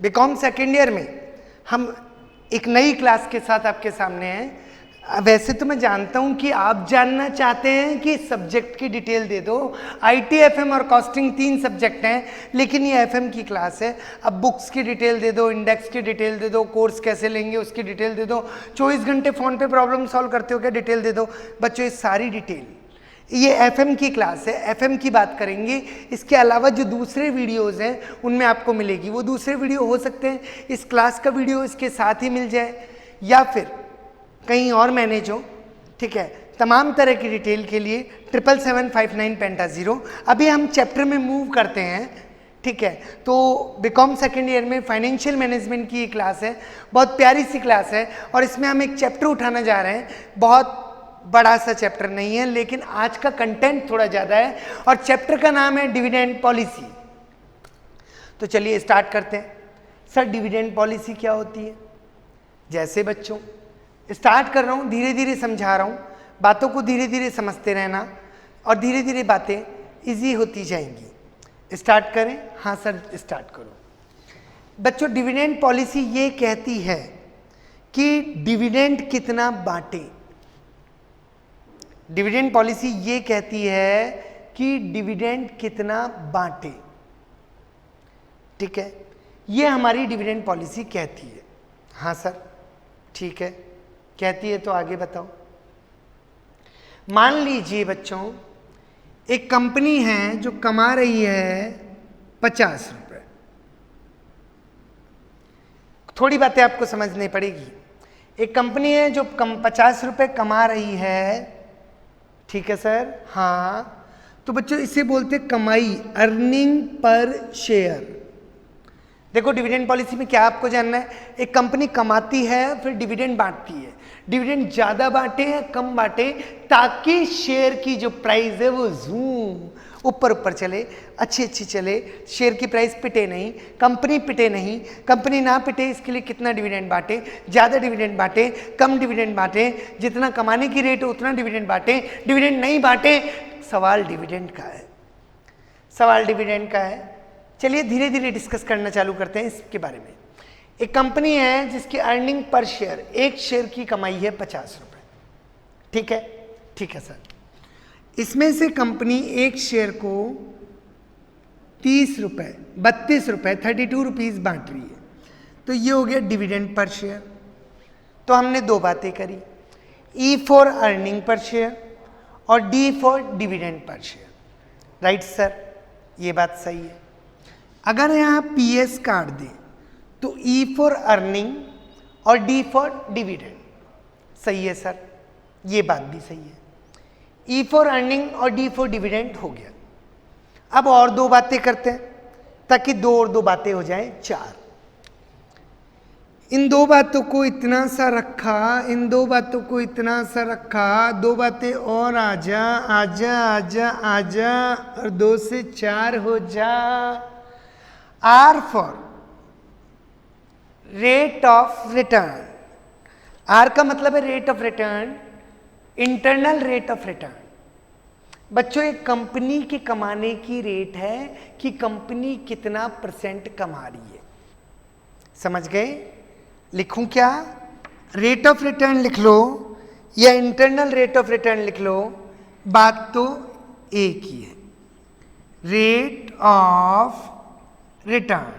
BCom second year में हम एक नई क्लास के साथ आपके सामने हैं। वैसे तो मैं जानता हूं कि आप जानना चाहते हैं कि सब्जेक्ट की डिटेल दे दो। आईटी, एफएम और कॉस्टिंग 3 सब्जेक्ट हैं, लेकिन ये एफएम की क्लास है। अब बुक्स की डिटेल दे दो, इंडेक्स की डिटेल दे दो, कोर्स कैसे लेंगे उसकी डिटेल दे दो, 24 घंटे फोन पे प्रॉब्लम सॉल्व करते हो क्या, डिटेल दे दो। बच्चों ये सारी डिटेल, ये एफएम की क्लास है, एफएम की बात करेंगे। इसके अलावा जो दूसरे वीडियोस हैं उनमें आपको मिलेगी। वो दूसरे वीडियो हो सकते हैं इस क्लास का वीडियो इसके साथ ही मिल जाए या फिर कहीं और मैनेज हो, ठीक है। तमाम तरह की डिटेल के लिए 77759 पेंटा 0। अभी हम चैप्टर में मूव करते हैं, ठीक है। तो बीकॉम सेकेंड ईयर में फाइनेंशियल मैनेजमेंट की क्लास है, बहुत प्यारी सी क्लास है और इसमें हम एक चैप्टर उठाना जा रहे हैं। बहुत बड़ा सा चैप्टर नहीं है, लेकिन आज का कंटेंट थोड़ा ज़्यादा है और चैप्टर का नाम है डिविडेंड पॉलिसी। तो चलिए स्टार्ट करते हैं। सर डिविडेंड पॉलिसी क्या होती है? जैसे बच्चों स्टार्ट कर रहा हूँ, धीरे धीरे समझा रहा हूँ, बातों को धीरे धीरे समझते रहना और धीरे धीरे बातें इजी होती जाएंगी। स्टार्ट करें? हाँ सर स्टार्ट करो। बच्चों डिविडेंड पॉलिसी ये कहती है कि डिविडेंड कितना बांटे। डिविडेंड पॉलिसी ये कहती है कि डिविडेंड कितना बांटे, ठीक है। ये हमारी डिविडेंड पॉलिसी कहती है। हाँ सर ठीक है, कहती है तो आगे बताओ। मान लीजिए बच्चों एक कंपनी है जो कमा रही है 50 रुपए। थोड़ी बातें आपको समझनी पड़ेगी। एक कंपनी है जो 50 रुपए कमा रही है, ठीक है सर। हाँ तो बच्चों इसे बोलते कमाई, अर्निंग पर शेयर। देखो डिविडेंड पॉलिसी में क्या आपको जानना है, एक कंपनी कमाती है फिर डिविडेंड बांटती है। डिविडेंड ज्यादा बांटे या कम बांटे, ताकि शेयर की जो प्राइस है वो जूम ऊपर ऊपर चले, अच्छी चले, शेयर की प्राइस पिटे नहीं, कंपनी पिटे नहीं। कंपनी ना पिटे इसके लिए कितना डिविडेंड बांटे, ज़्यादा डिविडेंड बांटे, कम डिविडेंड बांटे, जितना कमाने की रेट है उतना डिविडेंड बांटे, डिविडेंड नहीं बांटे। सवाल डिविडेंड का है, सवाल डिविडेंड का है। चलिए धीरे धीरे डिस्कस करना चालू करते हैं इसके बारे में। एक कंपनी है जिसकी अर्निंग पर शेयर, एक शेयर की कमाई है 50 रुपये, ठीक है। ठीक है सर, इसमें से कंपनी एक शेयर को 30 रुपये, 32 रुपये, 32 रुपीज़ बांट रही है। तो ये हो गया डिविडेंड पर शेयर। तो हमने दो बातें करी, ई फॉर अर्निंग पर शेयर और डी फॉर डिविडेंड पर शेयर। राइट सर, ये बात सही है। अगर यहाँ पीएस काट दें तो ई फॉर अर्निंग और डी फॉर डिविडेंड। सही है सर, ये बात भी सही है। ई फॉर अर्निंग और डी फॉर डिविडेंड हो गया। अब और दो बातें करते हैं ताकि दो और दो बातें हो जाएं 4। इन दो बातों को इतना सा रखा, इन दो बातों को इतना सा रखा, दो बातें और आजा आजा आजा आजा और 2 से 4 हो जा। R for rate of return. R का मतलब है rate of return, internal rate of return. बच्चों एक कंपनी के कमाने की रेट है कि कंपनी कितना % कमा रही है। समझ गए? लिखूं क्या? रेट ऑफ रिटर्न लिख लो या इंटरनल रेट ऑफ रिटर्न लिख लो, बात तो एक ही है। रेट ऑफ रिटर्न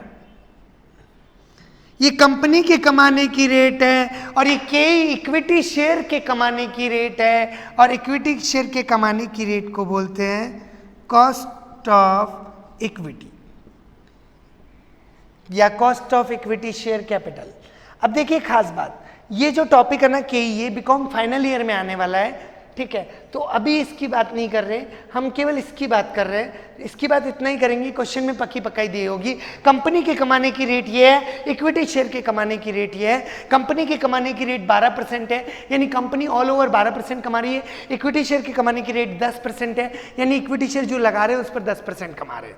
ये कंपनी के कमाने की रेट है और ये के इक्विटी शेयर के कमाने की रेट है, और इक्विटी शेयर के कमाने की रेट को बोलते हैं कॉस्ट ऑफ इक्विटी या cost of equity share capital. अब देखिए खास बात, ये जो टॉपिक है ना के, ये बीकॉम फाइनल ईयर में आने वाला है, ठीक है। तो अभी इसकी बात नहीं कर रहे, हम केवल इसकी बात कर रहे हैं। इसकी बात इतना ही करेंगे, क्वेश्चन में पक्की पक्काई दी होगी। कंपनी के कमाने की रेट ये है, इक्विटी शेयर के कमाने की रेट ये है। कंपनी के कमाने की रेट 12% है, यानी कंपनी ऑल ओवर 12% कमा रही है। इक्विटी शेयर के कमाने की रेट 10% है, यानी इक्विटी शेयर जो लगा रहे हैं उस पर 10% कमा रहे हैं।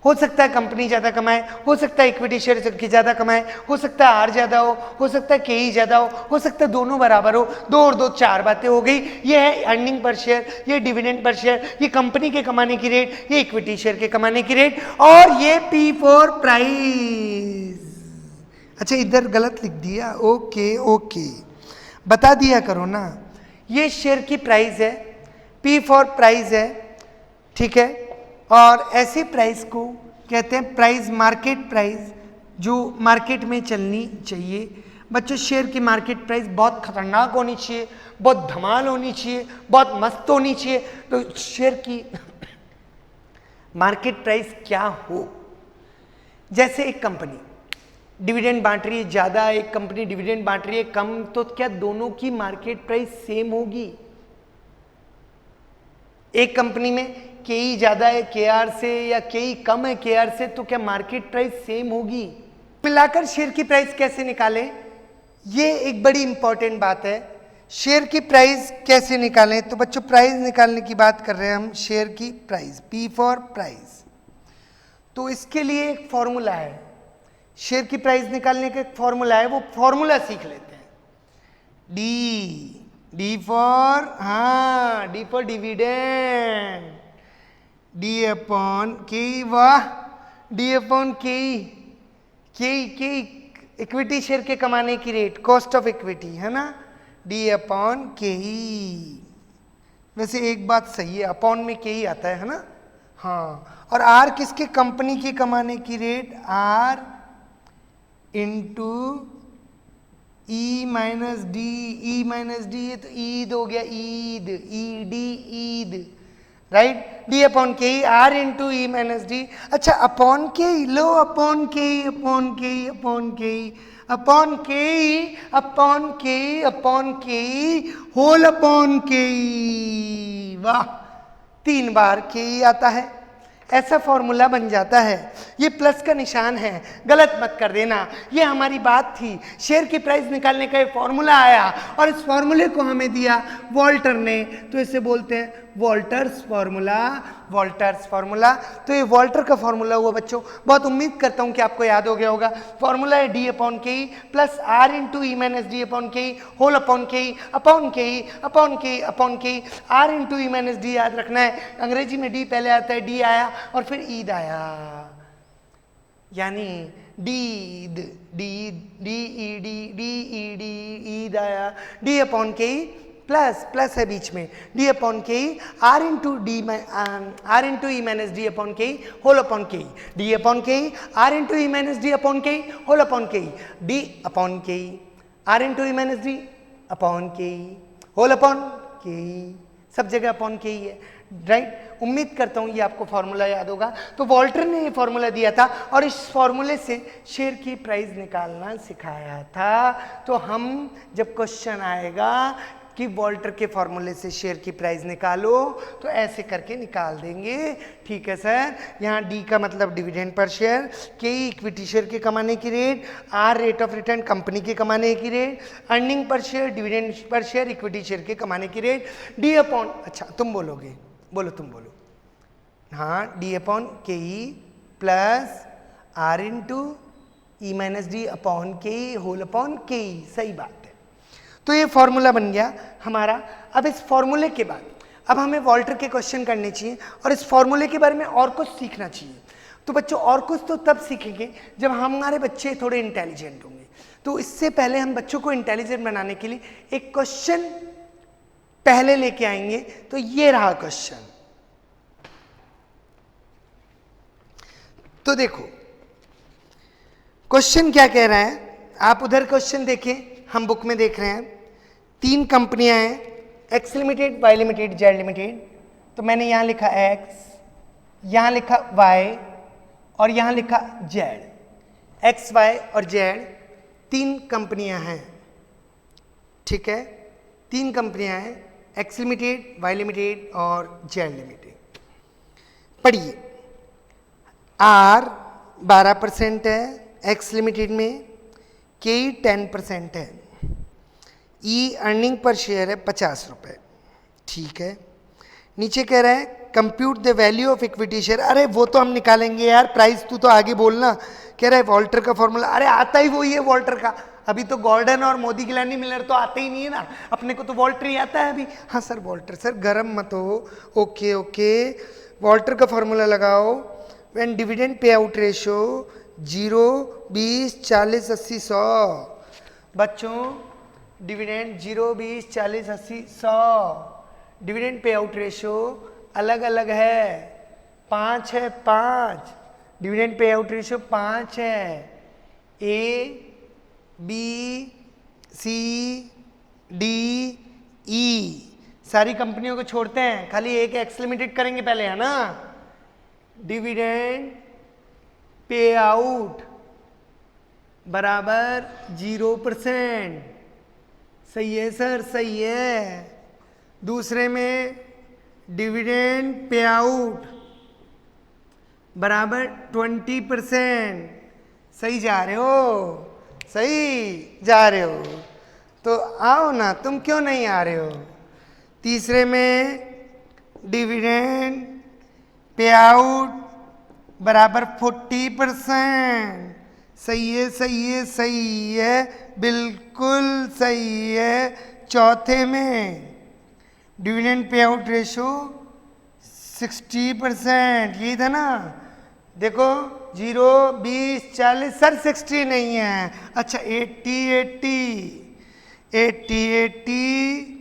हो सकता है कंपनी ज़्यादा कमाए, हो सकता है इक्विटी शेयर की ज़्यादा कमाए, हो सकता है आर ज़्यादा हो सकता है के ई ज़्यादा हो सकता है दोनों बराबर हो। 2 और 2 4 बातें हो गई। ये है अर्निंग पर शेयर, ये डिविडेंड पर शेयर, ये कंपनी के कमाने की रेट, ये इक्विटी शेयर के कमाने की रेट, और ये पी फॉर प्राइस। अच्छा इधर गलत लिख दिया, ओके ओके, बता दिया करो ना। ये शेयर की प्राइस है, P फॉर प्राइस है, ठीक है। और ऐसे प्राइस को कहते हैं प्राइस, मार्केट प्राइस, जो मार्केट में चलनी चाहिए। बच्चों शेयर की मार्केट प्राइस बहुत खतरनाक होनी चाहिए, बहुत धमाल होनी चाहिए, बहुत मस्त होनी चाहिए। तो शेयर की मार्केट प्राइस क्या हो, जैसे एक कंपनी डिविडेंड बांट रही है ज्यादा, एक कंपनी डिविडेंड बांट रही है कम, तो क्या दोनों की मार्केट प्राइस सेम होगी? एक कंपनी में केई ज्यादा है केआर से या केई कम है केआर से, तो क्या मार्केट प्राइस सेम होगी? मिलाकर शेयर की प्राइस कैसे निकालें, ये एक बड़ी इंपॉर्टेंट बात है। शेयर की प्राइस कैसे निकालें? तो बच्चों प्राइस निकालने की बात कर रहे हैं हम, शेयर की प्राइस, P फॉर प्राइस। तो इसके लिए एक फॉर्मूला है, शेयर की प्राइस निकालने का एक फॉर्मूला है, वो फॉर्मूला सीख लेते हैं। डी फॉर, हाँ D for dividend, D upon K, वाह, डी अपॉन के इक्विटी शेयर के कमाने की रेट, कॉस्ट ऑफ इक्विटी है ना, डी अपॉन के। वैसे एक बात सही है, अपॉन में के ही आता है ना, हाँ। और आर किसके, कंपनी की कमाने की rate, R into E minus D, E minus D ये तो ईद हो गया, Eid, E D Eid, right, D upon K, R into E minus D. अच्छा अपॉन के, लो upon K, upon K, upon K, upon K, upon K, upon K, whole upon K, वाह, 3 बार के आता है, ऐसा फॉर्मूला बन जाता है। ये प्लस का निशान है, गलत मत कर देना, ये हमारी बात थी। शेयर की प्राइस निकालने का ये फॉर्मूला आया और इस फॉर्मूले को हमें दिया वॉल्टर ने, तो इसे बोलते हैं वॉल्टर्स फॉर्मूला, वॉल्टर्स फॉर्मूला। तो ये वॉल्टर का फॉर्मूला हुआ बच्चों, बहुत उम्मीद करता हूं कि आपको याद हो गया होगा। फॉर्मूला है D upon K plus R into E minus D upon K whole upon K, upon K, upon K, upon K, R into E minus D याद रखना है। अंग्रेजी में डी पहले आता है, डी आया और फिर ईद आया, यानी D D D E D ईद आया, D upon K plus, plus है बीच में, D upon K R into D, R into E minus D upon K whole upon K, D upon K R into E minus D upon K whole upon K, D upon K R into E minus D upon K whole upon K, सब जगह upon के ही है, right. उम्मीद करता हूं ये आपको formula याद होगा। तो वॉल्टर ने ये फॉर्मूला दिया था और इस फॉर्मूले से शेयर की प्राइस निकालना सिखाया था। तो हम जब क्वेश्चन आएगा कि वॉल्टर के फॉर्मूले से शेयर की प्राइस निकालो, तो ऐसे करके निकाल देंगे, ठीक है सर। यहाँ डी का मतलब डिविडेंड पर शेयर, के इक्विटी शेयर के कमाने की rate, R rate of return company के कमाने की रेट, अर्निंग पर शेयर, डिविडेंड पर शेयर, इक्विटी शेयर के कमाने की रेट, डी अपॉन, अच्छा तुम बोलोगे, बोलो तुम बोलो, हाँ, D upon K E plus R into E minus D upon K E whole upon K ई, सही बात है। तो ये फॉर्मूला बन गया हमारा। अब इस फॉर्मूले के बाद अब हमें वॉल्टर के क्वेश्चन करने चाहिए और इस फॉर्मूले के बारे में और कुछ सीखना चाहिए। तो बच्चों और कुछ तो तब सीखेंगे जब हमारे बच्चे थोड़े इंटेलिजेंट होंगे। तो इससे पहले हम बच्चों को इंटेलिजेंट बनाने के लिए एक क्वेश्चन पहले लेके आएंगे। तो ये रहा क्वेश्चन, तो देखो क्वेश्चन क्या कह रहा है, आप उधर क्वेश्चन देखें, हम बुक में देख रहे हैं। 3 कंपनियां हैं, X limited, Y limited, Z limited. तो मैंने यहां लिखा एक्स, यहां लिखा वाई और यहां लिखा जेड। एक्स, वाई और जेड 3 कंपनियां हैं, ठीक है। 3 कंपनियां हैं, एक्स लिमिटेड, वाई लिमिटेड और जेड लिमिटेड। पढ़िए, आर 12% है एक्स लिमिटेड में, के 10% है, ई अर्निंग पर शेयर है 50 रुपये, ठीक है। नीचे कह रहा है compute the value of equity share. अरे वो तो हम निकालेंगे यार, प्राइस तू तो आगे बोलना। कह रहा है वॉल्टर का फॉर्मूला, अरे आता ही वही है वॉल्टर का। अभी तो गॉर्डन और मोदी गिलानी मिलर तो आते ही नहीं है ना, अपने को तो वॉल्टर ही आता है अभी। हाँ सर वॉल्टर, सर गरम मत हो, ओके ओके। वॉल्टर का फॉर्मूला लगाओ, when dividend pay out ratio 0, 20, 40, 80, 100। बच्चों dividend 0, 20, 40, 80, 100। Dividend pay out ratio अलग अलग है, 5 है, 5। डिविडेंड पे आउट रेशियो 5 है। ए, बी, सी, डी, ई सारी कंपनियों को छोड़ते हैं, खाली एक एक्स लिमिटेड करेंगे पहले, है ना। डिविडेंड पे आउट बराबर 0%। सही है सर, सही है। दूसरे में डिविडेंड पे आउट बराबर 20%। सही जा रहे हो, सही जा रहे हो, तो आओ ना, तुम क्यों नहीं आ रहे हो। तीसरे में डिविडेंड पे आउट बराबर 40%। सही है, सही है, सही है, बिल्कुल सही है। चौथे में डिविडेंड पे आउट रेशो 60%, यही था ना। देखो 0, 20, 40, सर 60 नहीं है, अच्छा 80, 80, 80, 80।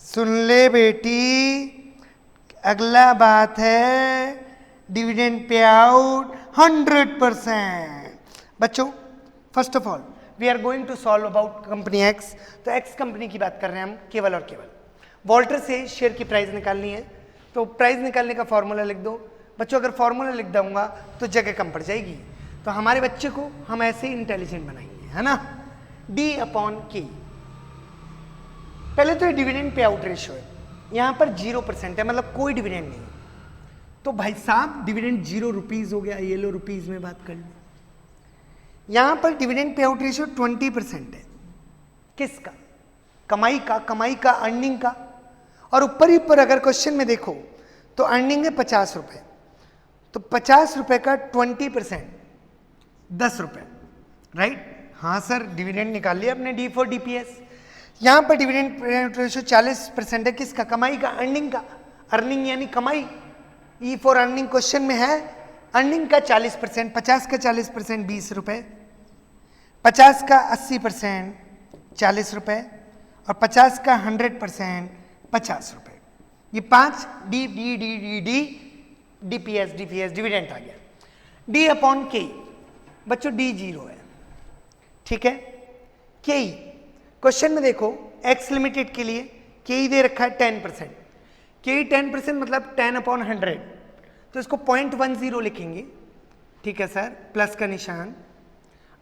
सुन ले बेटी, अगला बात है डिविडेंड पे आउट 100%। बच्चों first of all we are going to solve about company X. तो एक्स कंपनी की बात कर रहे हैं हम केवल और केवल। वॉल्टर से शेयर की प्राइस निकालनी है, तो प्राइस निकालने का फॉर्मूला लिख दो। बच्चों अगर फॉर्मूला लिख दूंगा तो जगह कम पड़ जाएगी, तो हमारे बच्चे को हम ऐसे ही इंटेलिजेंट बनाएंगे, है ना। D/K। पहले तो ये डिविडेंड पे आउट रेशियो है, यहाँ पर 0% है, मतलब कोई डिविडेंड नहीं। तो भाई साहब डिविडेंड 0 रुपीज हो गया, ये लो रुपीज में बात कर लो। यहाँ पर डिविडेंड पे आउट रेशियो 20% है। किसका? कमाई का, कमाई का, अर्निंग का। और ऊपर ही ऊपर अगर क्वेश्चन में देखो तो अर्निंग है 50 रुपए, तो 50 रुपए का 20% 10 रुपए, राइट। हाँ सर, डिविडेंड निकाल लिया अपने D for DPS। यहाँ पर डिविडेंड रेशियो 40% है, किसका? कमाई का, अर्निंग का। अर्निंग यानी कमाई, E for अर्निंग क्वेश्चन में है। अर्निंग का 40%, 50 का 40% 20 रुपए, 50 का 80% 40 रुपए, और 50 का 100% 50 रुपए। ये 5 DPS डिविडेंड आ गया। D/K। बच्चों D 0 है, ठीक है। के क्वेश्चन में देखो एक्स लिमिटेड के लिए के दे रखा है 10%। के 10% मतलब 10/100, तो इसको 0.10 लिखेंगे, ठीक है सर, प्लस का निशान।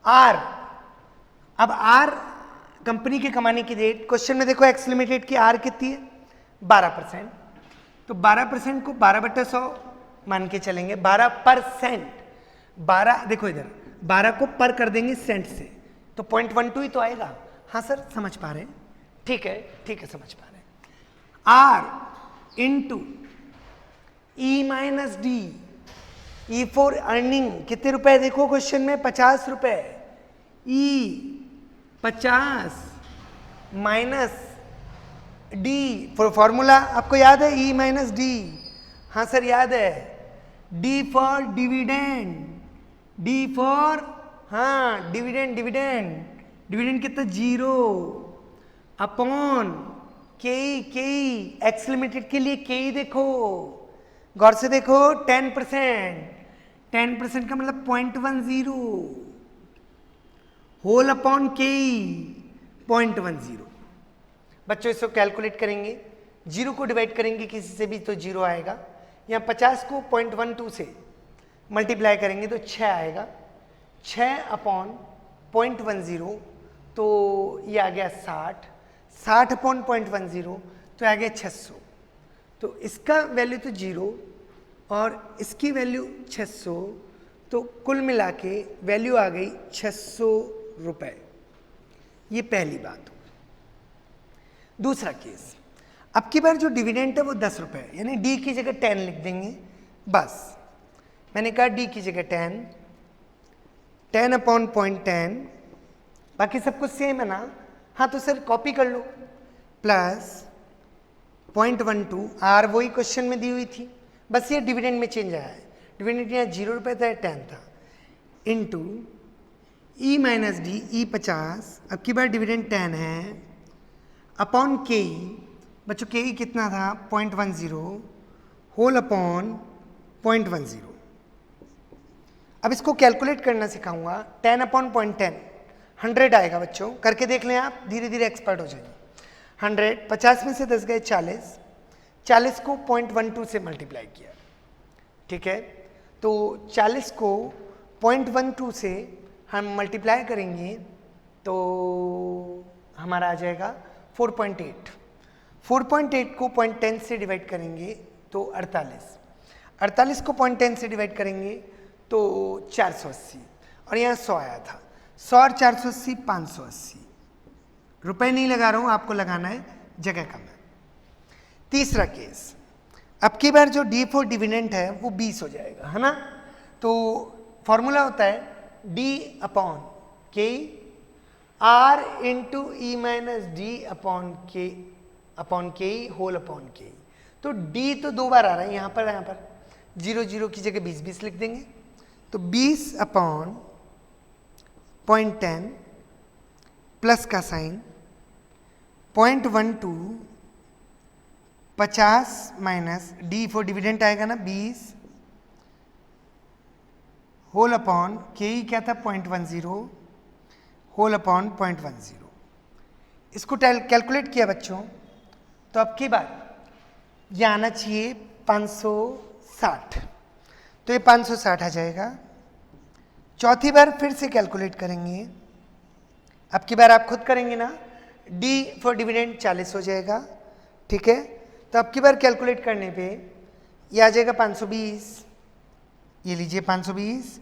आर, अब आर कंपनी के कमाने की रेट, क्वेश्चन में देखो एक्स लिमिटेड की आर कितनी है? 12%, तो 12% को 12/100 मान के चलेंगे। 12%, 12 देखो इधर 12 को पर कर देंगे सेंट से, तो 0.12 ही तो आएगा। हाँ सर समझ पा रहे हैं, ठीक है, ठीक है, समझ पा रहे हैं। R into E minus D, E for earning कितने रुपए देखो क्वेश्चन में? 50 रुपए। E 50 माइनस डी, फॉर्मूला आपको याद है? E माइनस डी, हाँ सर याद है। D for dividend, D for, हाँ डिविडेंड, डिविडेंड कितना? 0 अपॉन के एक्स लिमिटेड के लिए के देखो, गौर से देखो 10% का मतलब 0.10 होल अपॉन के 0.10। बच्चों इसको कैलकुलेट करेंगे, 0 को डिवाइड करेंगे किसी से भी तो 0 आएगा। यहाँ 50 को 0.12 से मल्टीप्लाई करेंगे तो 6 आएगा, 6/0.10, तो ये आ गया 60/0.10 तो आ गया 600। तो इसका वैल्यू तो 0 और इसकी वैल्यू 600, तो कुल मिला के वैल्यू आ गई 600 रुपए। ये पहली बात हो। दूसरा केस, अब की बार जो डिविडेंड है वो 10 रुपए, यानी डी की जगह 10 लिख देंगे बस। मैंने कहा डी की जगह 10/0.10, बाकी सब कुछ सेम है ना। हाँ तो सर कॉपी कर लो, प्लस 0.12, आर वही क्वेश्चन में दी हुई थी, बस ये डिविडेंड में चेंज आया है। डिविडेंड यहाँ 0 रुपये था, 10 था। इंटू ई माइनस डी, ई 50, अब की बार डिविडेंड 10 है, अपॉन के ई, बच्चों के ई कितना था 0.10, होल अपॉन 0.10। अब इसको कैलकुलेट करना सिखाऊंगा। 10 अपॉन 0.10 100 आएगा बच्चों, करके देख लें आप, धीरे धीरे एक्सपर्ट हो जाएंगे। 100, 50 में से 10 गए 40, 40 को 0.12 से मल्टीप्लाई किया, ठीक है। तो 40 को 0.12 से हम मल्टीप्लाई करेंगे तो हमारा आ जाएगा 4.8। 4.8 को 0.10 से डिवाइड करेंगे तो 48, 48 को 0.10 से डिवाइड करेंगे तो 480, और यहाँ 100 आया था। 100 और 480 580। रुपए नहीं लगा रहा हूँ, आपको लगाना है, जगह कम है। तीसरा केस, अब की बार जो डी फॉर डिविडेंड है वो 20 हो जाएगा, है ना। तो फॉर्मूला होता है D upon K R into E minus D upon K whole upon K. तो डी तो 2 बार आ रहा है यहाँ पर 0 0 की जगह 20 20 लिख देंगे। तो 20 अपॉन 0.10 प्लस का sign 0.12 50 minus D for dividend आएगा ना 20 होल अपॉन के ई क्या था 0.10 होल अपॉन 0.10। इसको कैलकुलेट किया बच्चों तो अब की बार ये आना चाहिए 560, तो ये 560 आ जाएगा। चौथी बार फिर से कैलकुलेट करेंगे, अब की बार आप खुद करेंगे ना, डी फॉर डिविडेंड 40 हो जाएगा, ठीक है। तो अब की बार कैलकुलेट करने पे ये आ जाएगा 520, ये लीजिए 520,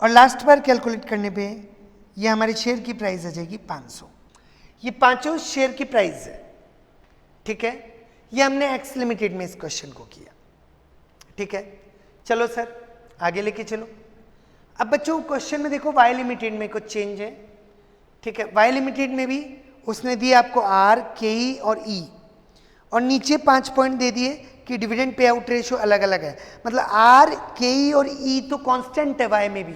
और लास्ट बार कैलकुलेट करने पे ये हमारे शेयर की प्राइस आ जाएगी 500। ये पांचों शेयर की प्राइस है, ठीक है। ये हमने एक्स लिमिटेड में इस क्वेश्चन को किया, ठीक है। चलो सर आगे लेके चलो। अब बच्चों क्वेश्चन में देखो वाई लिमिटेड में कुछ चेंज है, ठीक है। वाई लिमिटेड में भी उसने दिए आपको आर, के ई और ई, और नीचे 5 पॉइंट दे दिए कि डिविडेंड पे आउट रेशियो अलग अलग है। मतलब आर, के ई और ई तो कांस्टेंट है वाई में भी,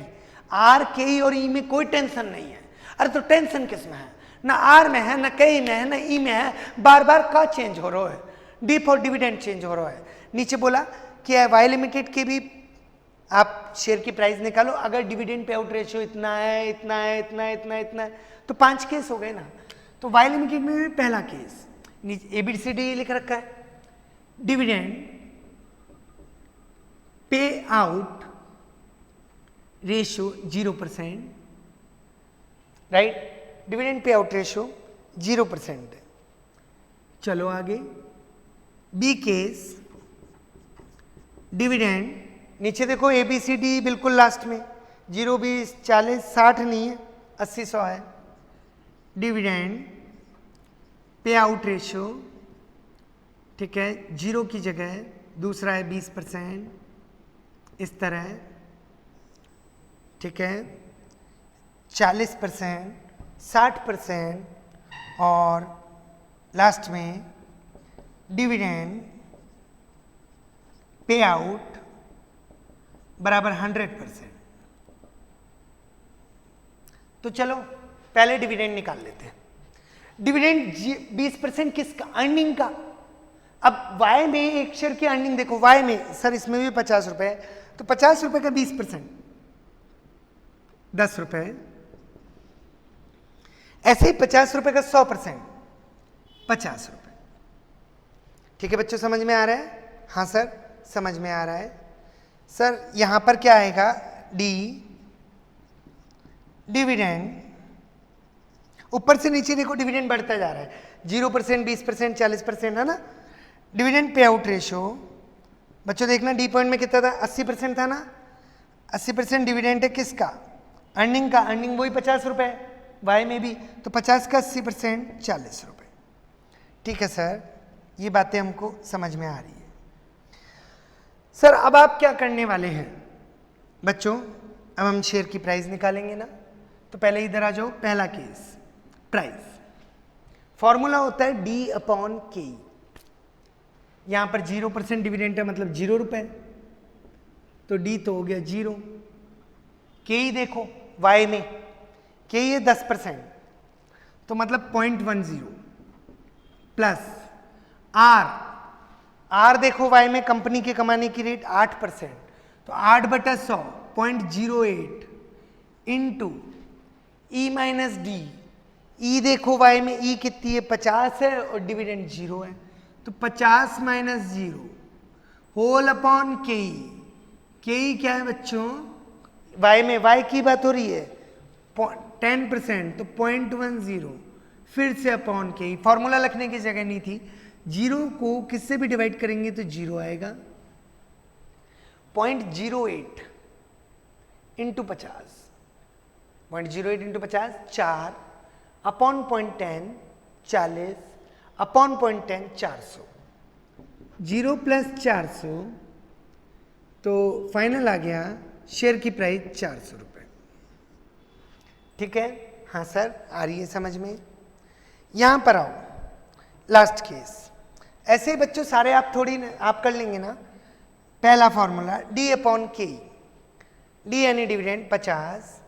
आर, के ई और ई में कोई टेंशन नहीं है। अरे तो टेंशन किस में है, ना आर में है, ना के ई में है, ना ई में है, बार बार का चेंज हो रहा है, डी फॉर डिविडेंड चेंज हो रहा है। नीचे बोला कि वाई लिमिटेड के भी आप शेयर की प्राइस निकालो, अगर डिविडेंड पे आउट रेशियो इतना है, इतना है, इतना है, इतना है, इतना है, तो 5 केस हो गए ना। तो वाई लिमिटेड में भी पहला केस नीचे ABCD लिख रखा है, dividend pay out ratio 0%, right. Dividend pay out ratio 0% है। चलो आगे, बी केस डिविडेंड, नीचे देखो ABCD बिल्कुल लास्ट में 0 20 40 60 नहीं है, 80 100 है। डिविडेंड पे आउट रेशियो, ठीक है, 0 की जगह दूसरा है 20%, इस तरह, ठीक है, 40%, 60% और लास्ट में डिविडेंड पे आउट बराबर 100%। तो चलो पहले डिविडेंड निकाल लेते हैं। डिविडेंड 20% किसका, अर्निंग का। अब वाई में एक शेयर की अर्निंग देखो, वाई में सर इसमें भी 50 रुपए, तो 50 रुपए का 20% 10 रुपए, ऐसे ही 50 रुपए का 100% 50 रुपए। ठीक है बच्चों, समझ में आ रहा है? हाँ सर समझ में आ रहा है। सर यहां पर क्या आएगा, डी डिविडेंड, ऊपर से नीचे देखो डिविडेंड बढ़ता जा रहा है, 0%, 20%, 40% है ना। डिविडेंड पे आउट रेशियो बच्चों देखना, डी पॉइंट में कितना था, 80% था ना। 80% डिविडेंड है किसका, अर्निंग का। अर्निंग वही 50 रुपए, वाई में भी, तो 50 का 80% 40 रुपए। ठीक है सर, ये बातें हमको समझ में आ रही है। सर अब आप क्या करने वाले हैं बच्चों, अब हम शेयर की प्राइस निकालेंगे ना। तो पहले इधर आ जाओ, पहला केस प्राइस, फॉर्मूला होता है डी अपॉन के। यहां पर 0% डिविडेंड है, मतलब 0 रुपए, तो डी तो हो गया 0, के ही देखो y में के ही है 10%, तो मतलब 0.10 प्लस आर देखो y में कंपनी के कमाने की रेट 8%, तो 8/100 0.08 इंटू ई माइनस डी। ई देखो y में ई कितनी है 50 है और डिविडेंड 0 है, तो 50 माइनस 0 होल अपॉन के ई क्या है बच्चों, y में y की बात हो रही है 10%, तो 0.10 फिर से अपॉन के ई। फॉर्मूला लिखने की जगह नहीं थी, 0 को किससे भी डिवाइड करेंगे तो 0 आएगा। 0.08 into 50, 0.08 into 50 4 upon 0.10 40 upon 0.10 400, 0 plus 400, तो फाइनल आ गया शेयर की प्राइस 400 रुपये। ठीक है, हाँ सर आ रही है समझ में। यहां पर आओ, लास्ट केस। ऐसे ही बच्चों सारे आप आप कर लेंगे ना। पहला formula D upon K, D यानी डिविडेंड 50,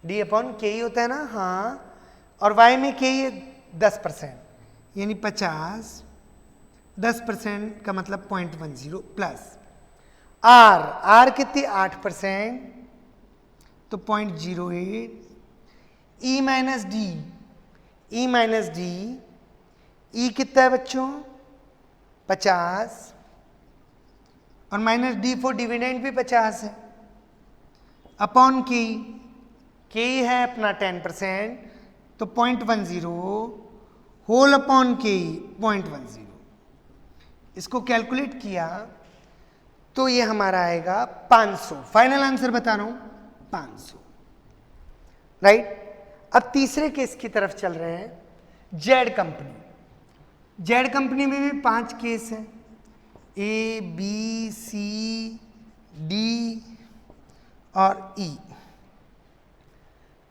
डी अपॉन के ही होता है ना, हाँ, और वाई में के ही 10%, यानी 50, 10% का मतलब 0.10 प्लस आर कितनी 8%, तो 0.08 ई माइनस डी, ई कितना है बच्चों 50, और माइनस डी फॉर डिविडेंड भी 50 है, अपॉन के है अपना 10%, तो 0.10 होल अपॉन के 0.10। इसको कैलकुलेट किया तो ये हमारा आएगा 500। फाइनल आंसर बता रहा हूं 500, राइट। अब तीसरे केस की तरफ चल रहे हैं। जेड कंपनी में भी 5 केस हैं, ए बी सी डी और ई,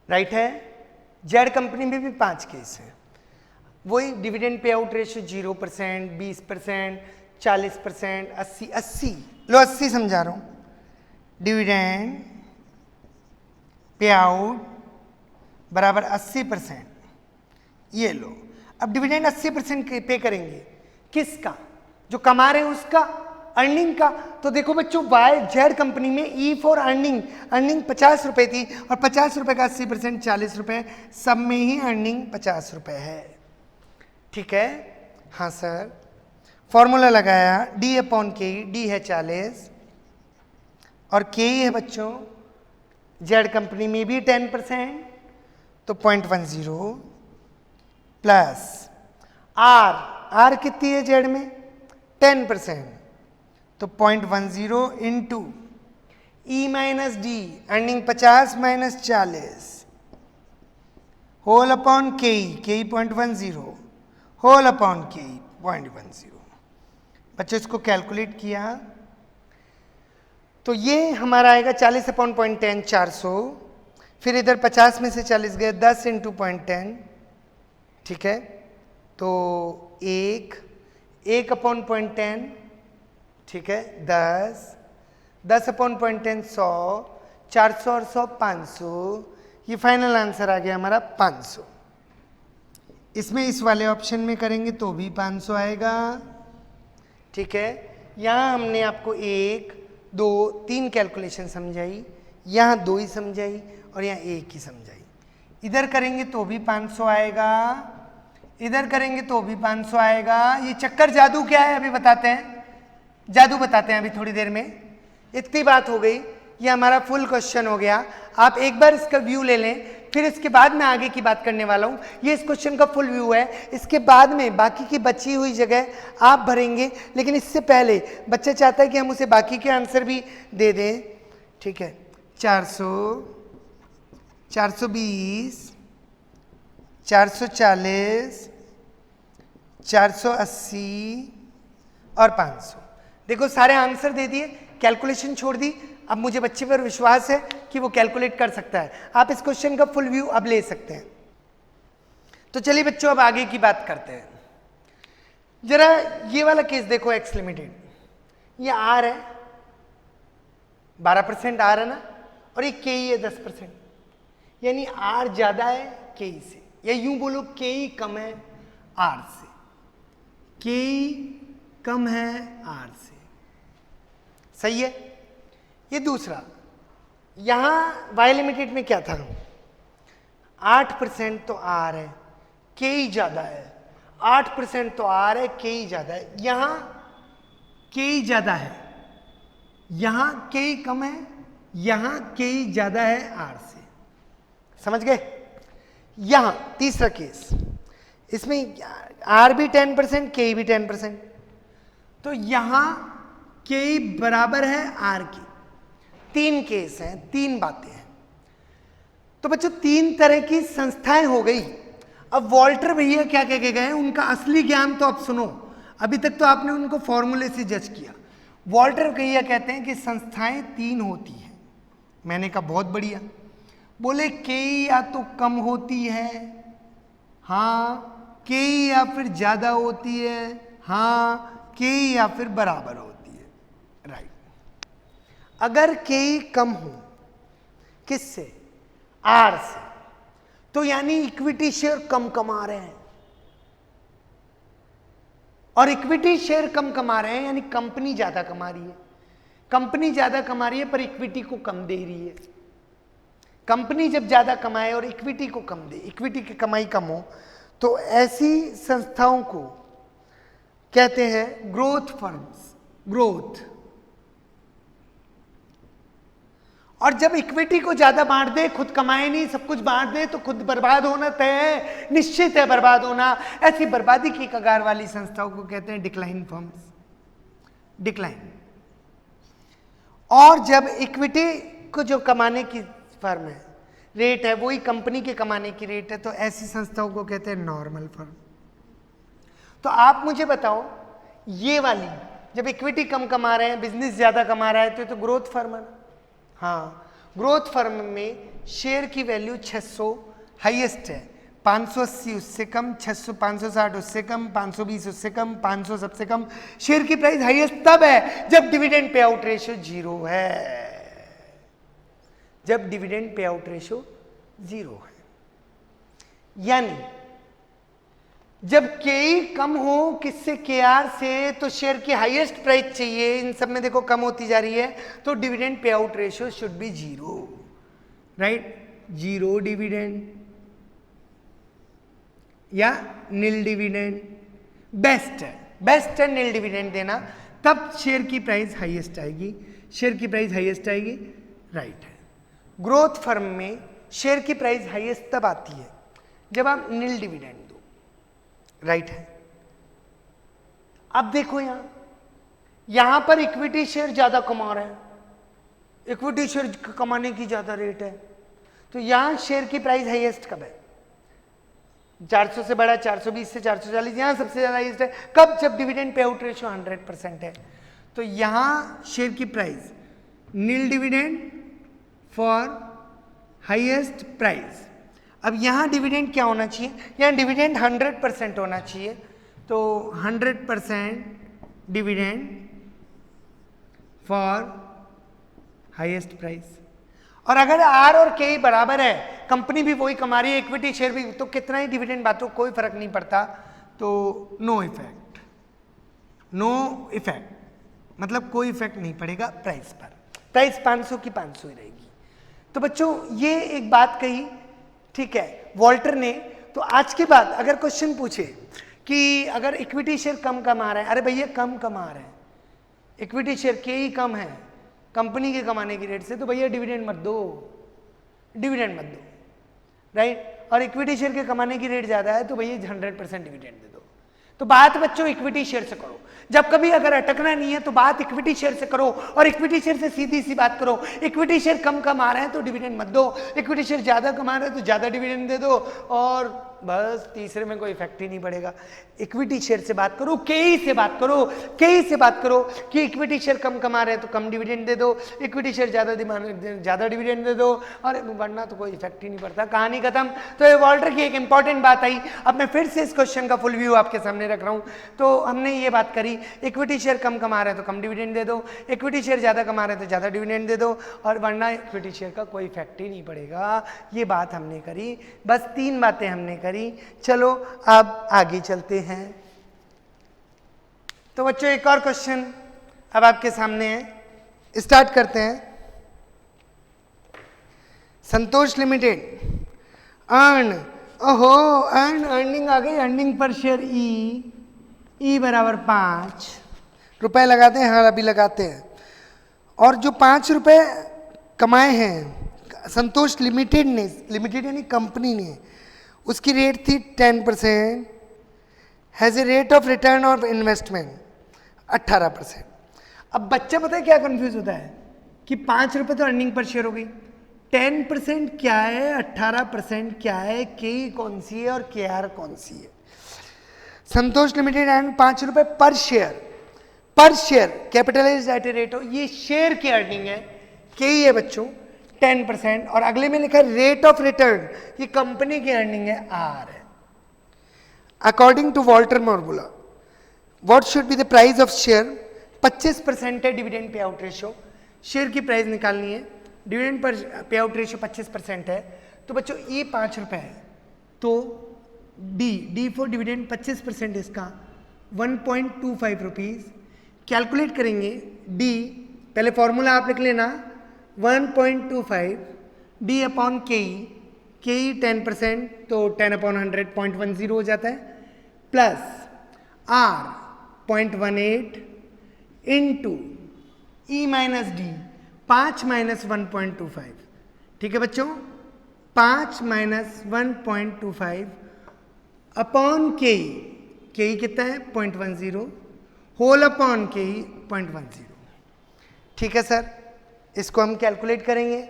राइट है। जेड कंपनी में भी 5 केस हैं। वही डिविडेंड पे आउट रेशियो 0%, 20%, 40%, 80 लो 80 समझा रहा हूं। डिविडेंड पे आउट बराबर 80%, ये लो। अब डिविडेंड 80% पे करेंगे किसका, जो कमा रहे हैं उसका, अर्निंग का। तो देखो बच्चों जेड कंपनी में ई फॉर अर्निंग 50 रुपए थी, और 50 रुपए का 80% 40 रुपए, सब में ही अर्निंग 50 रुपए है। ठीक है, हाँ सर। फॉर्मूला लगाया डी अपॉन के, डी है 40 और के है बच्चों जेड कंपनी में भी 10%, तो 0.10 प्लस आर कितनी है जेड में 10%, तो 0.10 into E minus D earning 50 minus 40 whole upon K 0.10 whole upon K 0.10। बच्चों इसको कैलकुलेट किया तो ये हमारा आएगा 40 अपॉन 0.10 400, फिर इधर 50 में से 40 गए 10 इंटू 0.10, ठीक है, तो 1 अपॉन 0.10, ठीक है, 10 अपॉन 0.10 100, 400 और 100 500, ये फाइनल आंसर आ गया हमारा 500। इसमें इस वाले ऑप्शन में करेंगे तो भी 500 आएगा। ठीक है, यहाँ हमने आपको 1 2 3 कैलकुलेशन समझाई, यहाँ 2 ही समझाई और यहाँ 1 ही समझाई। इधर करेंगे तो भी 500 आएगा, इधर करेंगे तो भी 500 आएगा। ये चक्कर जादू क्या है अभी बताते हैं, जादू बताते हैं अभी थोड़ी देर में। इतनी बात हो गई, ये हमारा फुल क्वेश्चन हो गया। आप एक बार इसका व्यू ले लें, फिर इसके बाद मैं आगे की बात करने वाला हूं। ये इस क्वेश्चन का फुल व्यू है, इसके बाद में बाकी की बची हुई जगह आप भरेंगे, लेकिन इससे पहले बच्चा चाहता है कि हम उसे बाकी के आंसर भी दे दें। ठीक है, 400, 420, 440, 480 और 500। देखो सारे आंसर दे दिए, कैलकुलेशन छोड़ दी। अब मुझे बच्चे पर विश्वास है कि वो कैलकुलेट कर सकता है। आप इस क्वेश्चन का फुल व्यू अब ले सकते हैं। तो चलिए बच्चों अब आगे की बात करते हैं। जरा ये वाला केस देखो, एक्स लिमिटेड, ये आर है, 12% आर है ना, और ये के है 10%, यानी आर ज्यादा है के से, या यूं बोलो के कम है आर से, के कम है आर से। सही है। ये दूसरा, यहां वाई लिमिटेड में क्या था, 8% तो आर है, के ही ज्यादा है, 8% तो आर है, के ही ज्यादा है, यहां के ही ज्यादा है, यहां के ही कम है, यहां के ही ज्यादा है आर से। समझ गए। यहां तीसरा केस, इसमें आर भी 10%, के भी 10%, तो यहां के बराबर है आर की। 3 केस हैं, 3 बातें हैं। तो बच्चों 3 तरह की संस्थाएं हो गई। अब वॉल्टर भैया क्या कह के गए, उनका असली ज्ञान तो अब सुनो, अभी तक तो आपने उनको फॉर्मूले से जज किया। वॉल्टर भैया कहते हैं कि संस्थाएं 3 होती हैं। मैंने कहा बहुत बढ़िया। बोले के या तो कम होती है, हाँ, के या फिर ज्यादा होती है, हाँ, के या फिर बराबर होती है। राइट। अगर के कम हो किससे, आर से, तो यानी इक्विटी शेयर कम कमा रहे हैं, और इक्विटी शेयर कम कमा रहे हैं यानी कंपनी ज्यादा कमा रही है। कंपनी ज्यादा कमा रही है पर इक्विटी को कम दे रही है। कंपनी जब ज्यादा कमाए और इक्विटी को कम दे, इक्विटी की कमाई कम हो, तो ऐसी संस्थाओं को कहते हैं ग्रोथ फर्म्स। ग्रोथ। और जब इक्विटी को ज्यादा बांट दे, खुद कमाए नहीं, सब कुछ बांट दे, तो खुद बर्बाद होना तय है, निश्चित है बर्बाद होना। ऐसी बर्बादी की कगार वाली संस्थाओं को कहते हैं डिक्लाइन फर्म्स। डिक्लाइन। और जब इक्विटी को जो कमाने की फर्म है, रेट है, वही कंपनी के कमाने की रेट है, तो ऐसी संस्थाओं को कहते हैं नॉर्मल फर्म। तो आप मुझे बताओ, ये वाली जब इक्विटी कम कमा रहे हैं, बिजनेस ज्यादा कमा रहा है, तो ग्रोथ फर्म है ना। हाँ, ग्रोथ फर्म में शेयर की वैल्यू 600 हाईएस्ट है, 580 उससे कम, 600 560 उससे कम, 520 उससे कम, 500 सबसे कम। शेयर की प्राइस हाईएस्ट तब है जब डिविडेंड पे आउट रेशियो 0 है। जब डिविडेंड पे आउट रेशियो 0 है, यानी जब के कम हो किससे, के आर से, तो शेयर की हाईएस्ट प्राइस चाहिए। इन सब में देखो कम होती जा रही है, तो dividend pay out ratio should be 0। Right. 0 dividend या नील डिविडेंड बेस्ट है। बेस्ट है नील डिविडेंड देना, तब शेयर की प्राइस हाईएस्ट आएगी। शेयर की प्राइस हाईएस्ट आएगी। राइट है। ग्रोथ फर्म में शेयर की प्राइस हाईएस्ट तब आती है जब आप नील डिविडेंड दो। राइट है। अब देखो यहां पर इक्विटी शेयर ज्यादा कमा रहे हैं, इक्विटी शेयर कमाने की ज्यादा रेट है, तो यहां शेयर की प्राइस हाईएस्ट कब है, 400 से बड़ा 420 से 440, यहां सबसे ज्यादा हाईएस्ट है कब, जब डिविडेंड पे आउट रेशियो 100% है। तो यहां शेयर की price nil dividend for highest price. अब यहां डिविडेंड क्या होना चाहिए, यहां डिविडेंड 100% होना चाहिए, तो 100% डिविडेंड फॉर हाईएस्ट प्राइस। और अगर आर और के बराबर है, कंपनी भी वही कमा रही है, इक्विटी शेयर भी, तो कितना ही डिविडेंड बातों कोई फर्क नहीं पड़ता, तो नो इफेक्ट। नो इफेक्ट मतलब कोई इफेक्ट नहीं पड़ेगा प्राइस पर। प्राइस 500 की 500 ही रहेगी। तो बच्चों ये एक बात कही, ठीक है, वॉल्टर ने। तो आज के बाद अगर क्वेश्चन पूछे कि अगर इक्विटी शेयर कम कमा रहे हैं, अरे भैया कम कमा रहे हैं, इक्विटी शेयर के ही कम है कंपनी के कमाने की रेट से, तो भैया डिविडेंड मत दो, डिविडेंड मत दो। राइट। और इक्विटी शेयर के कमाने की रेट ज्यादा है, तो भैया 100% डिविडेंड दे दो। तो बात बच्चों इक्विटी शेयर से करो। जब कभी अगर अटकना नहीं है तो बात इक्विटी शेयर से करो, और इक्विटी शेयर से सीधी सी बात करो। इक्विटी शेयर कम कमा रहे हैं तो डिविडेंड मत दो, इक्विटी शेयर ज्यादा कमा रहे हैं तो ज्यादा डिविडेंड दे दो, और बस तीसरे में कोई इफेक्ट ही नहीं पड़ेगा। इक्विटी शेयर से बात करो, केई से बात करो, केई से बात करो कि इक्विटी शेयर कम कमा रहे हैं तो कम डिविडेंड दे दो, इक्विटी शेयर ज्यादा डिविडेंड दे दो, और वरना तो कोई इफेक्ट ही नहीं पड़ता। कहानी खत्म। तो ये वॉल्टर की एक इंपॉर्टेंट बात आई। अब मैं फिर से इस क्वेश्चन का फुल व्यू आपके सामने सामने रख रहा हूँ। तो हमने ये बात करी, इक्विटी शेयर कम कमा रहे हैं तो कम डिविडेंड दे दो, इक्विटी शेयर ज़्यादा कमा रहे हैं तो ज़्यादा डिविडेंड दे दो, और वरना इक्विटी शेयर का कोई इफेक्ट ही नहीं पड़ेगा। ये बात हमने करी, बस 3 बातें हमने करी। चलो अब आगे चलते हैं। तो बच्चों एक और क्वेश्चन अब आपके सामने है, स्टार्ट करते हैं। संतोष लिमिटेड अर्निंग आ गई, अर्निंग पर शेयर ई बराबर 5 रुपए लगाते हैं। हाँ अभी लगाते हैं। और जो 5 रुपए कमाए हैं संतोष लिमिटेड ने, लिमिटेड यानी कंपनी ने, उसकी रेट थी 10%, has a rate of return of investment 18%। अब बच्चा पता है क्या कंफ्यूज होता है कि 5 रुपए तो अर्निंग पर शेयर हो गई, 10% क्या है, 18% क्या है, के कौन सी है और के आर कौन सी है। संतोष लिमिटेड एंड 5 रुपए पर share capitalised eight a rate हो, ये शेयर की अर्निंग है, के ही है बच्चों 10%, और अगले में लिखा है रेट ऑफ रिटर्न, ये कंपनी की अर्निंग है, आर है। According to Walter formula what should be the price of share, 25% है dividend pay out ratio, share की प्राइस निकालनी है, डिविडेंड पर पे आउट रेशियो 25% है। तो बच्चों ये 5 रुपए है, तो डी फॉर डिविडेंड 25% इसका 1.25 रुपीज़। कैलकुलेट करेंगे डी, पहले फॉर्मूला आप लिख लेना, 1.25 डी अपॉन के ई 10%, तो 10 अपॉन 100 0.10 हो जाता है, plus R 0.18 into E minus D 5 minus 1.25। ठीक है बच्चों, 5 माइनस 1.25 अपॉन के ई कितना है 0.10, होल अपॉन के ई 0.10। ठीक है सर, इसको हम कैलकुलेट करेंगे।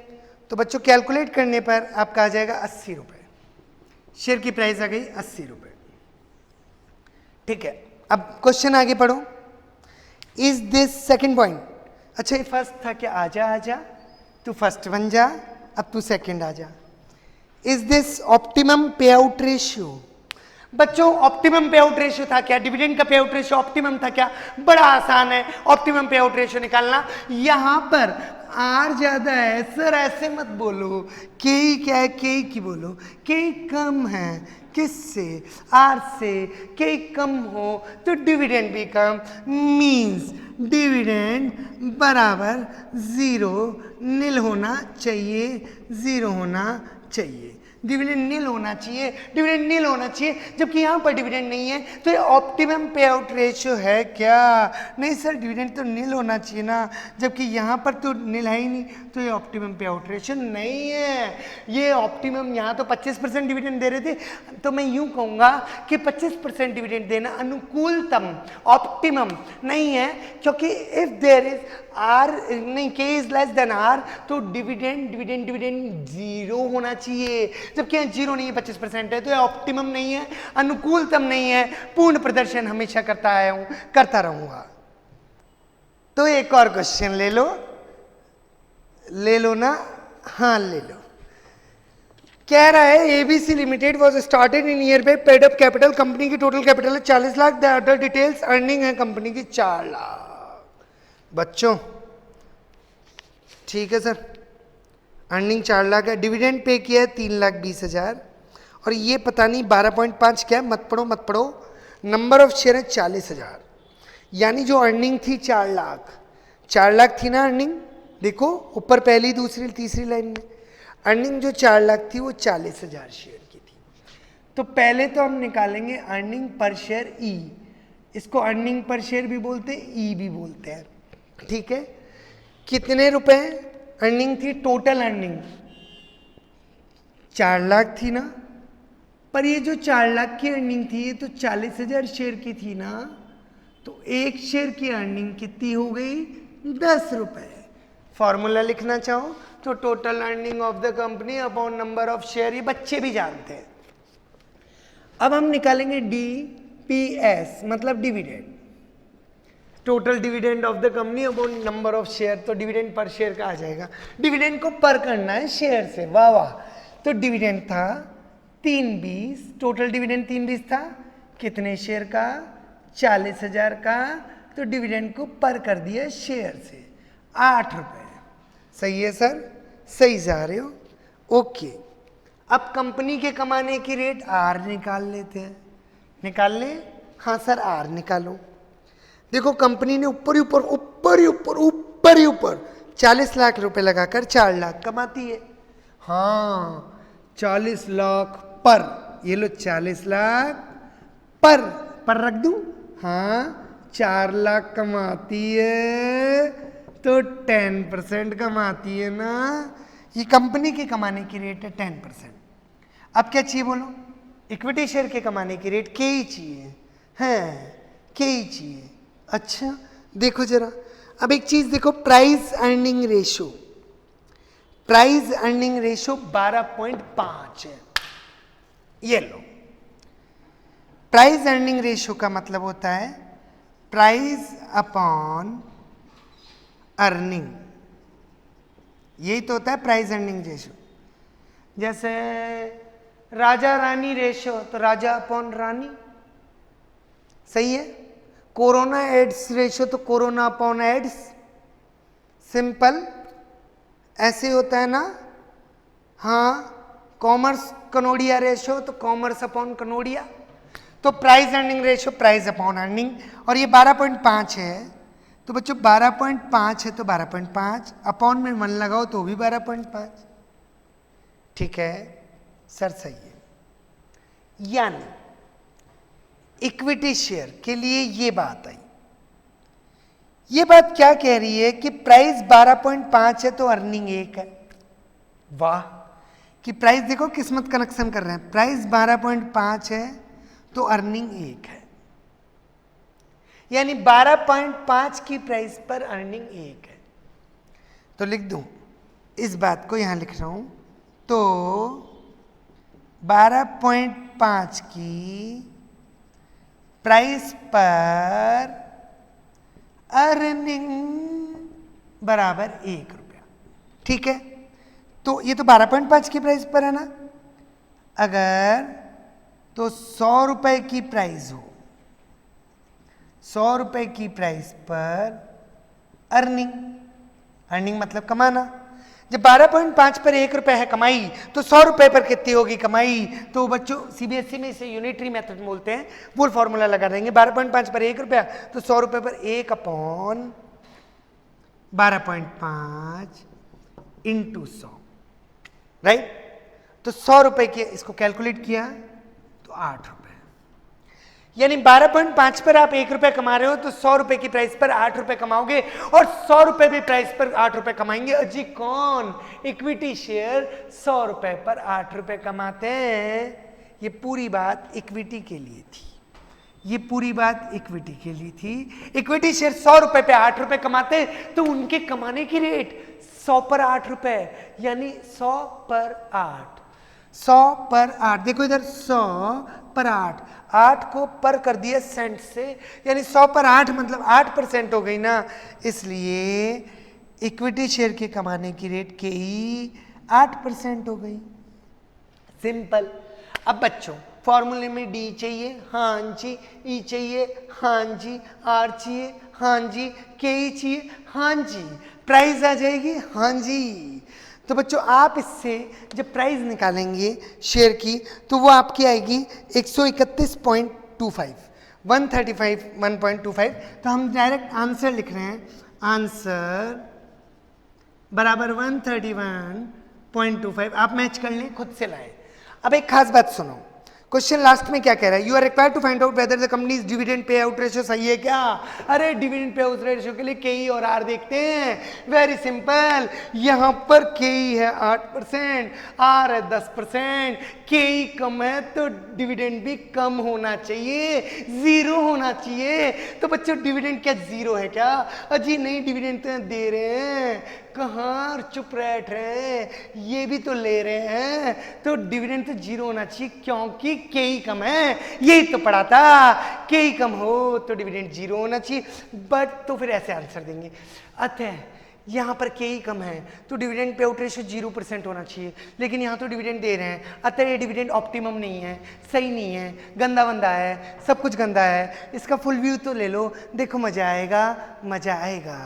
तो बच्चों कैलकुलेट करने पर आपका आ जाएगा 80 रुपये, शेयर की प्राइस आ गई 80 रुपये। ठीक है, अब क्वेश्चन आगे पढ़ो। इज दिस सेकेंड पॉइंट, अच्छा ये फर्स्ट था कि आजा तू फर्स्ट बन जा, अब तू सेकंड आ जा। इज दिस ऑप्टिमम पे आउट रेशियो, बच्चों ऑप्टिमम पे आउट रेशियो था क्या, डिविडेंड का पे आउट रेशियो ऑप्टिमम था क्या? बड़ा आसान है ऑप्टिमम पे आउट रेशियो निकालना। यहां पर आर ज्यादा है सर, ऐसे मत बोलो, के क्या है, के की बोलो, के कम है किससे, आर से, के कम हो तो डिविडेंड भी कम, मीन्स डिविडेंड बराबर 0 नील होना चाहिए, 0 होना चाहिए, डिविडेंड नील होना चाहिए, डिविडेंड नील होना चाहिए, जबकि यहाँ पर डिविडेंड नहीं है। तो ये ऑप्टिमम पे आउट रेशियो है क्या? नहीं सर, डिविडेंड तो नील होना चाहिए ना, जबकि यहाँ पर तो नील है ही नहीं, तो ये ऑप्टिमम पे आउट रेशियो नहीं है। ये ऑप्टिमम, यहाँ तो 25% डिविडेंड दे रहे थे, तो मैं यूँ कहूँगा कि 25% डिविडेंड देना अनुकूलतम, ऑप्टिमम नहीं है, क्योंकि इफ देयर इज आर नहीं, के इज लेस देन आर, तो डिविडेंड 0 होना चाहिए, जबकि यहाँ 0 नहीं है, 25% है, तो ये ऑप्टिमम नहीं है, अनुकूलतम नहीं है। पूर्ण प्रदर्शन हमेशा करता आया हूं, करता रहूंगा। तो एक और क्वेश्चन ले लो ना, हाँ ले लो। कह रहा है ABC limited was started in year by paid up capital, company की टोटल कैपिटल है 40 lakh, the other details earning है कंपनी की 4 लाख। बच्चों ठीक है सर, अर्निंग 4 लाख है, डिविडेंड पे किया है 3,20,000, और ये पता नहीं 12.5 क्या है, मत पढ़ो, नंबर ऑफ शेयर है 40,000, यानी जो अर्निंग थी 4 लाख थी ना अर्निंग, देखो ऊपर पहली दूसरी तीसरी लाइन में अर्निंग जो 4 लाख थी वो 40,000 शेयर की थी। तो पहले तो हम निकालेंगे अर्निंग पर शेयर ई, इसको अर्निंग पर शेयर भी बोलते हैं, ई भी बोलते हैं। ठीक है, कितने रुपए अर्निंग थी, टोटल अर्निंग 4 लाख थी ना, पर ये जो 4 लाख की अर्निंग थी ये तो 40,000 शेयर की थी ना, तो एक शेयर की अर्निंग कितनी हो गई, 10 रुपए। फॉर्मूला लिखना चाहो तो total earning of the company upon number of share, ये बच्चे भी जानते हैं। अब हम निकालेंगे DPS मतलब dividend, total dividend of the company upon number of share, तो डिविडेंड पर शेयर का आ जाएगा। डिविडेंड को पर करना है शेयर से, वाह वाह। तो डिविडेंड था 320, टोटल डिविडेंड 320 था, कितने शेयर का? 40,000 का। तो डिविडेंड को पर कर दिया शेयर से 8 रुपए। सही है सर? सही जा रहे हो? ओके। अब कंपनी के कमाने की रेट आर निकाल लेते हैं। निकाल ले? हाँ सर, आर निकालो। देखो कंपनी ने ऊपर ही ऊपर ऊपर ही ऊपर ऊपर ही ऊपर 40 लाख रुपए लगाकर 4 लाख कमाती है। हाँ, 40 लाख पर, ये लो 40 लाख पर रख दूं? हाँ, 4 लाख कमाती है तो 10% कमाती है ना। ये कंपनी की कमाने की रेट है 10%। अब क्या चाहिए बोलो? इक्विटी शेयर के कमाने की रेट के ही चाहिए है, के ही चाहिए। अच्छा देखो जरा, अब एक चीज देखो, price earning ratio. Price earning ratio 12.5 है। ये लो, प्राइस अर्निंग रेशो का मतलब होता है प्राइस अपॉन अर्निंग। यही तो होता है प्राइस अर्निंग रेशो। जैसे राजा रानी रेशो, तो राजा अपॉन रानी। सही है? कोरोना एड्स रेशो तो कोरोना अपॉन एड्स। सिंपल ऐसे होता है ना। हाँ, कॉमर्स कनोडिया रेशो तो कॉमर्स अपॉन कनोडिया। तो price earning ratio price upon earning. और ये 12.5 है, तो बच्चों 12.5 है तो 12.5 अपॉन में 1 लगाओ तो भी 12.5। ठीक है सर? सही है। यानी इक्विटी शेयर के लिए ये बात आई। ये बात क्या कह रही है कि प्राइस 12.5 है तो अर्निंग 1 है। वाह, कि प्राइस देखो किस्मत कनेक्शन कर रहे हैं। प्राइस 12.5 है तो अर्निंग 1 है, यानी 12.5 की प्राइस पर अर्निंग 1 है। तो लिख दूं, इस बात को यहां लिख रहा हूं। तो 12.5 की प्राइस पर अर्निंग बराबर 1 रुपया। ठीक है? तो ये तो 12.5 की प्राइस पर है ना। अगर तो 100 रुपए की प्राइस हो, 100 रुपए की प्राइस पर अर्निंग, अर्निंग मतलब कमाना। जब 12.5 पर 1 रुपए है कमाई, तो 100 रुपए पर कितनी होगी कमाई? तो बच्चों सीबीएसई में इसे यूनिटरी मेथड बोलते हैं, वो फॉर्मूला लगा देंगे। 12.5 पर 1 रुपया, तो 100 रुपए पर 1 अपॉन 12.5 इंटू 100, राइट? तो 100 रुपए की इसको कैलकुलेट किया तो 8 रुपए, यानी 12.5 पर आप 1 रुपए कमा रहे हो तो 100 रुपए की प्राइस पर 8 रुपए कमाओगे, और 100 रुपए भी प्राइस पर 8 रुपए कमाएंगे। अजी कौन? इक्विटी शेयर 100 रुपए पर 8 रुपए कमाते हैं। ये पूरी बात इक्विटी के लिए थी। ये पूरी बात इक्विटी के लिए थी। इक्विटी शेयर 100 रुपए पे 8 रुपए कमाते तो उनके कमाने की रेट 100 पर 8 रुपए, यानी 100 पर 8। 100 पर 8, देखो इधर 100 पर 8, 8 को पर कर दिया सेंट से, यानी 100 पर 8 मतलब 8% हो गई ना। इसलिए इक्विटी शेयर के कमाने की रेट के ही 8% हो गई। सिंपल। अब बच्चों फॉर्मूले में डी चाहिए, हाँ जी, ई चाहिए, हाँ जी, आर चाहिए, हाँ जी, के ई चाहिए, हाँ जी, प्राइस आ जाएगी, हाँ जी। तो बच्चों आप इससे जब प्राइस निकालेंगे शेयर की तो वो आपकी आएगी 131.25, 135.1.25। तो हम डायरेक्ट आंसर लिख रहे हैं, आंसर बराबर 131.25। आप मैच कर लें, खुद से लाएं। अब एक खास बात सुनो, क्वेश्चन लास्ट में क्या कह रहा है? You are required to find out whether the company's dividend pay out ratio सही है क्या? अरे डिविडेंड पे आउट रेशियो के लिए केई और आर देखते हैं। वेरी सिंपल, यहां पर केई है 8%, आर है 10%। केई कम है तो डिविडेंड भी कम होना चाहिए, 0 होना चाहिए। तो बच्चों डिविडेंड क्या 0 है क्या? अजी नहीं, डिविडेंड तो दे रहे हैं, कहाँ चुप बैठ रहे हैं, ये भी तो ले रहे हैं, तो डिविडेंड तो 0 होना चाहिए क्योंकि केई कम है। यही तो पढ़ा था, केई कम हो तो डिविडेंड 0 होना चाहिए। बट तो फिर ऐसे आंसर देंगे, अतः यहाँ पर के ही कम है, तो डिविडेंड पे आउट रेशियो 0% होना चाहिए, लेकिन यहाँ तो डिविडेंड दे रहे हैं, अतः ये डिविडेंड ऑप्टिमम नहीं है, सही नहीं है, गंदा बंदा है, सब कुछ गंदा है। इसका फुल व्यू तो ले लो, देखो मजा आएगा, मजा आएगा।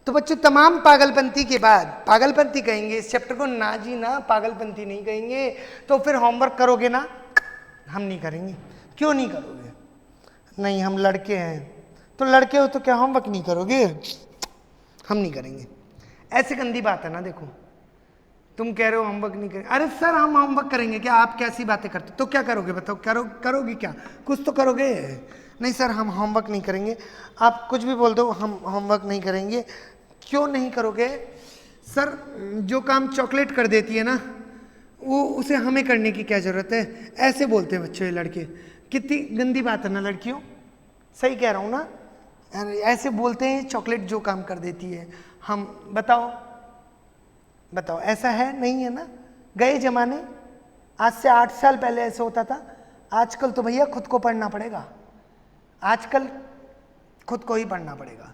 तो बच्चों तमाम पागलपंती के बाद, पागलपंती कहेंगे इस चैप्टर को, ना जी ना, पागलपंती नहीं कहेंगे। तो फिर होमवर्क करोगे ना? हम नहीं करेंगे। क्यों नहीं करोगे? नहीं, हम लड़के हैं। तो लड़के हो तो क्या होमवर्क नहीं करोगे? हम नहीं करेंगे। ऐसे गंदी बात है ना। देखो तुम कह रहे हो होमवर्क नहीं करेंगे, अरे सर हम होमवर्क करेंगे क्या? आप कैसी बातें करते हो? तो क्या करोगे बताओ? करोगे क्या? कुछ तो करोगे। नहीं सर हम होमवर्क नहीं करेंगे। आप कुछ भी बोल दो, हम होमवर्क नहीं करेंगे। क्यों नहीं करोगे? सर जो काम चॉकलेट कर देती है ना, वो उसे हमें करने की क्या जरूरत है? ऐसे बोलते हैं बच्चों ये लड़के। कितनी गंदी बात है ना लड़कियों। सही कह रहा हूँ ना? ऐसे बोलते हैं चॉकलेट जो काम कर देती है। हम बताओ बताओ, ऐसा है? नहीं है ना? गए जमाने, आज से 8 साल पहले ऐसा होता था। आजकल तो भैया खुद को पढ़ना पड़ेगा, आजकल खुद को ही पढ़ना पड़ेगा।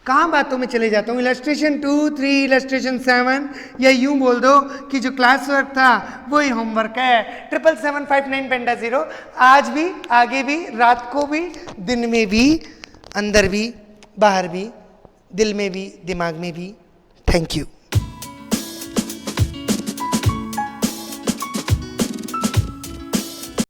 कहाँ बातों में चले जाता हूँ। इलस्ट्रेशन 2, 3, इलस्ट्रेशन 7, या यूं बोल दो कि जो क्लास वर्क था वही होमवर्क है। 77759 पेंटा 0 आज भी, आगे भी, रात को भी, दिन में भी, अंदर भी, बाहर भी, दिल में भी, दिमाग में भी। Thank you.